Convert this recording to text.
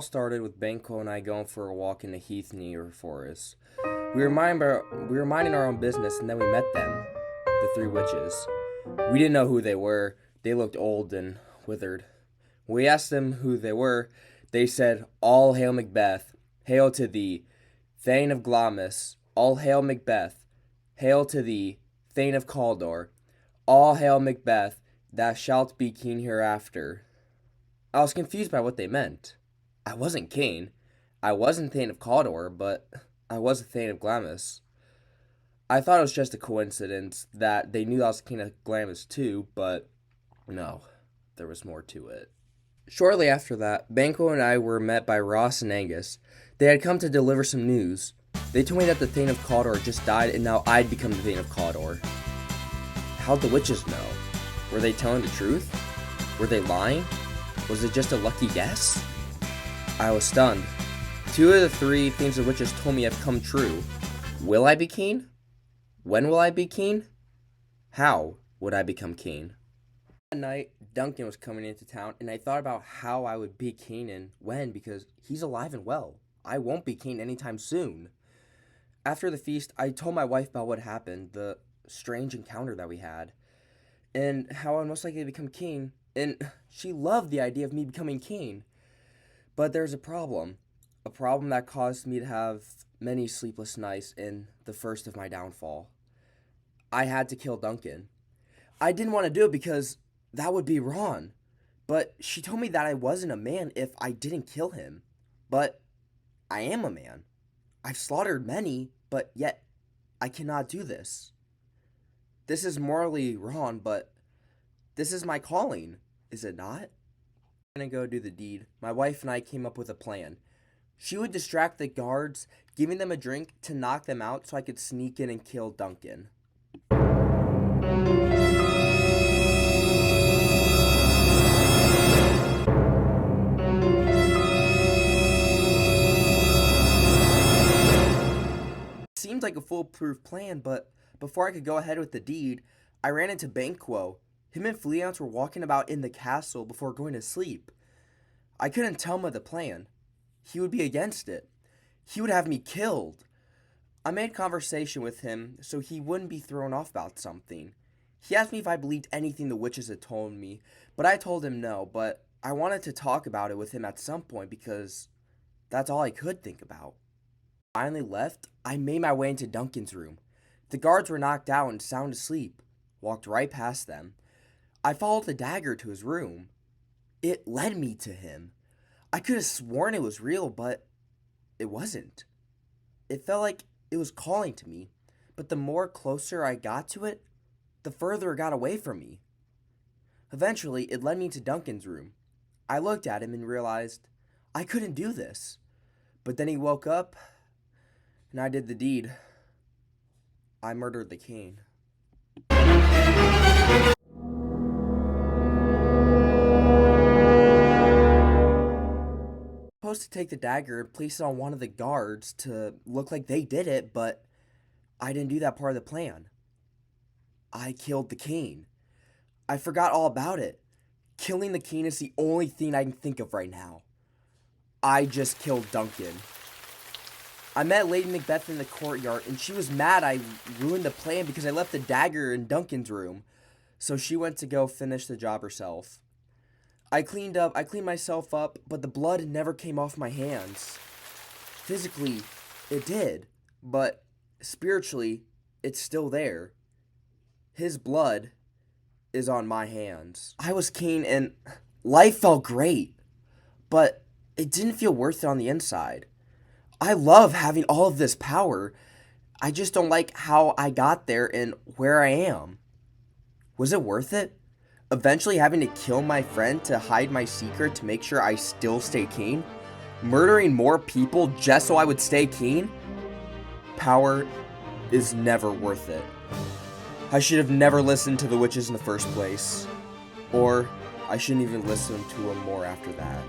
started with Banco and I going for a walk in the heath near forest. We were minding our own business, and then we met them, the three witches. We didn't know who they were. They looked old and withered. When we asked them who they were, they said, "All hail Macbeth, hail to thee, Thane of Glamis, all hail Macbeth, hail to thee, Thane of Cawdor, all hail Macbeth, thou shalt be king hereafter." I was confused by what they meant. I wasn't king. I wasn't Thane of Cawdor, but I was a Thane of Glamis. I thought it was just a coincidence that they knew I was king of Glamis too, but no, there was more to it. Shortly after that, Banquo and I were met by Ross and Angus. They had come to deliver some news. They told me that the Thane of Cawdor had just died and now I'd become the Thane of Cawdor. How'd the witches know? Were they telling the truth? Were they lying? Was it just a lucky guess? I was stunned. Two of the three things the witches told me have come true. Will I be king? When will I be king? How would I become king? That night, Duncan was coming into town, and I thought about how I would be king and when, because he's alive and well. I won't be king anytime soon. After the feast, I told my wife about what happened, the strange encounter that we had, and how I'm most likely to become king, and she loved the idea of me becoming king. But there's a problem that caused me to have many sleepless nights and the first of my downfall. I had to kill Duncan. I didn't want to do it because that would be wrong, but she told me that I wasn't a man if I didn't kill him. But I am a man. I've slaughtered many, but yet I cannot do this. This is morally wrong, but this is my calling, is it not? I'm gonna go do the deed. My wife and I came up with a plan. She would distract the guards, giving them a drink to knock them out so I could sneak in and kill Duncan. Seemed like a foolproof plan, but before I could go ahead with the deed, I ran into Banquo. Him and Fleance were walking about in the castle before going to sleep. I couldn't tell him of the plan. He would be against it. He would have me killed. I made conversation with him so he wouldn't be thrown off about something. He asked me if I believed anything the witches had told me, but I told him no, but I wanted to talk about it with him at some point because that's all I could think about. Finally left, I made my way into Duncan's room. The guards were knocked out and sound asleep. Walked right past them. I followed the dagger to his room. It led me to him. I could have sworn it was real, but it wasn't. It felt like it was calling to me, but the more closer I got to it, the further it got away from me. Eventually, it led me to Duncan's room. I looked at him and realized I couldn't do this. But then he woke up, and I did the deed. I murdered the king. Supposed to take the dagger and place it on one of the guards to look like they did it, but I didn't do that part of the plan. I killed the king. I forgot all about it. Killing the king is the only thing I can think of right now. I just killed Duncan. I met Lady Macbeth in the courtyard, and she was mad I ruined the plan because I left the dagger in Duncan's room. So she went to go finish the job herself. I cleaned myself up, but the blood never came off my hands. Physically, it did, but spiritually, it's still there. His blood is on my hands. I was king and life felt great, but it didn't feel worth it on the inside. I love having all of this power. I just don't like how I got there and where I am. Was it worth it? Eventually having to kill my friend to hide my secret to make sure I still stay king? Murdering more people just so I would stay king? Power is never worth it. I should have never listened to the witches in the first place. Or I shouldn't even listen to them more after that.